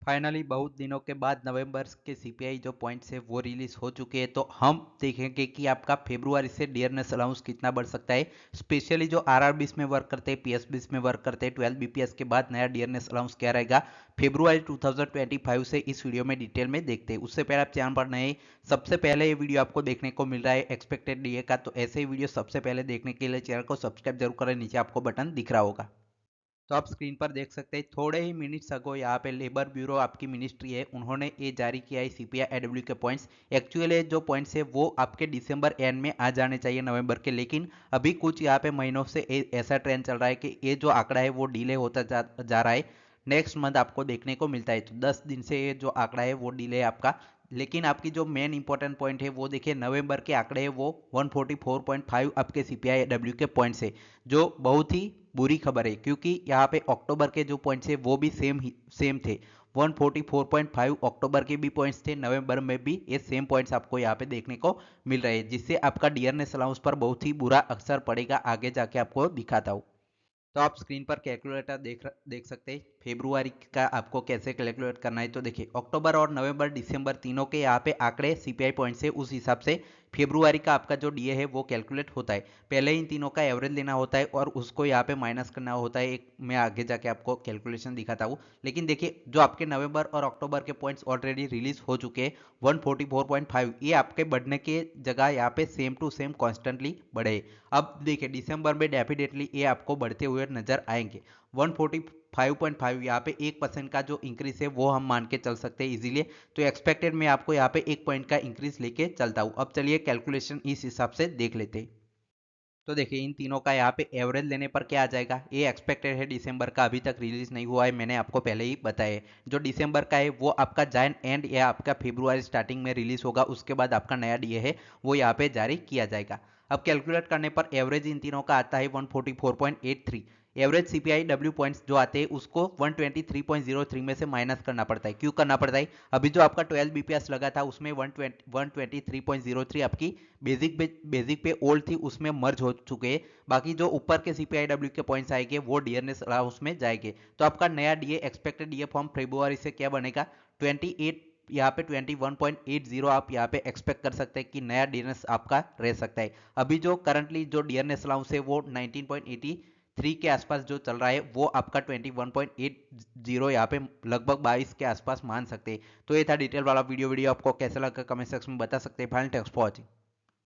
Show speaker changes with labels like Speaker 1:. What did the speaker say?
Speaker 1: Finally बहुत दिनों के बाद नवंबर के सीपीआई जो पॉइंट्स है वो रिलीज हो चुके हैं, तो हम देखेंगे कि आपका फरवरी से डियरनेस अलाउंस कितना बढ़ सकता है। स्पेशली जो आरआरबीस में वर्क करते हैं, पीएसबीस में वर्क करते हैं, 12 बीपीएस के बाद नया डियरनेस अलाउंस क्या रहेगा फरवरी 2025 से इस वीडियो में डिटेल में देखते हैं। उससे पहले आप चैनल पर नए, सबसे पहले ये वीडियो आपको देखने को मिल रहा है एक्सपेक्टेड डीए का, तो ऐसे ही वीडियो सबसे पहले देखने के लिए चैनल को सब्सक्राइब जरूर करें, नीचे आपको बटन दिख रहा होगा। तो आप स्क्रीन पर देख सकते हैं थोड़े ही मिनट्स अगो यहाँ पे लेबर ब्यूरो आपकी मिनिस्ट्री है, उन्होंने ये जारी किया है सीपीआई एडब्ल्यू के पॉइंट्स। एक्चुअली जो पॉइंट्स है वो आपके दिसंबर एंड में आ जाने चाहिए नवंबर के, लेकिन अभी कुछ यहाँ पे महीनों से ऐसा ट्रेंड चल रहा है कि ये जो आंकड़ा है वो डिले होता जा रहा है। नेक्स्ट मंथ आपको देखने को मिलता है, तो 10 दिन से ये जो आंकड़ा है वो डिले है आपका। लेकिन आपकी जो मेन इंपॉर्टेंट पॉइंट है वो देखिए, नवंबर के आंकड़े हैं वो 144.5 आपके सीपीआई डब्ल्यू के पॉइंट से, जो बहुत ही बुरी खबर है, क्योंकि यहाँ पे अक्टूबर के जो पॉइंट्स है वो भी सेम थे। 144.5 अक्टूबर के भी पॉइंट्स थे, नवंबर में भी ये सेम पॉइंट्स आपको यहाँ पे देखने को मिल रहे हैं, जिससे आपका डियरनेस अलाउंस पर बहुत ही बुरा असर पड़ेगा, आगे जाके आपको दिखाता हूँ। तो आप स्क्रीन पर कैलकुलेटर देख सकते हैं फेब्रुआरी का आपको कैसे कैलकुलेट करना है। तो देखिए, अक्टूबर और नवंबर दिसंबर तीनों के यहाँ पे आंकड़े सीपीआई पॉइंट से, उस हिसाब से फेब्रुआरी का आपका जो डीए है वो कैलकुलेट होता है। पहले इन तीनों का एवरेज लेना होता है और उसको यहाँ पे माइनस करना होता है, एक मैं आगे जाके आपको कैलकुलेशन दिखाता हूँ। लेकिन देखिए, जो आपके नवंबर और अक्टूबर के पॉइंट्स ऑलरेडी रिलीज हो चुके हैं 144.5, ये आपके बढ़ने के जगह यहाँ पे सेम टू सेम कॉन्स्टेंटली बढ़े। अब देखिए, दिसंबर में डेफिनेटली ये आपको बढ़ते हुए नजर आएंगे। 145.5 यहाँ पे 1% का जो इंक्रीज है वो हम मान के चल सकते हैं इजीली। तो एक्सपेक्टेड में आपको यहाँ पे 1 पॉइंट का इंक्रीज लेके चलता हूँ। अब चलिए कैलकुलेशन इस हिसाब से देख लेते हैं। तो देखिए, इन तीनों का यहाँ पे एवरेज लेने पर क्या आ जाएगा, ये एक्सपेक्टेड है दिसंबर का, अभी तक रिलीज नहीं हुआ है, मैंने आपको पहले ही बताया है। जो दिसंबर का है वो आपका जैन एंड या आपका फरवरी स्टार्टिंग में रिलीज होगा, उसके बाद आपका नया डीए है वो यहाँ पे जारी किया जाएगा। अब कैलकुलेट करने पर एवरेज इन तीनों का आता है 144.83। एवरेज सीपीआई डब्ल्यू पॉइंट्स जो आते हैं उसको 123.03 में से माइनस करना पड़ता है। क्यों करना पड़ता है, अभी जो आपका 12 बीपीएस लगा था उसमें 123.03 आपकी बेसिक पे ओल्ड थी, उसमें मर्ज हो चुके हैं। बाकी जो ऊपर के सीपीआईडब्ल्यू के पॉइंट्स आएंगे वो डियरनेस हाउस में जाएंगे। तो आपका नया डीए एक्सपेक्टेड डीए फॉर्म फरवरी से क्या बनेगा, 28, यहाँ पे 21.80 आप यहाँ पे एक्सपेक्ट कर सकते हैं कि नया डीएनएस आपका रह सकता है। अभी जो करंटली जो डीएनएस अलाउंस है वो 19.83 के आसपास जो चल रहा है, वो आपका 21.80 यहाँ पे लगभग 22 के आसपास मान सकते हैं। तो ये था डिटेल वाला वीडियो आपको कैसा लगा कमेंट सेक्शन में बता सकते हैं। Final text for watching.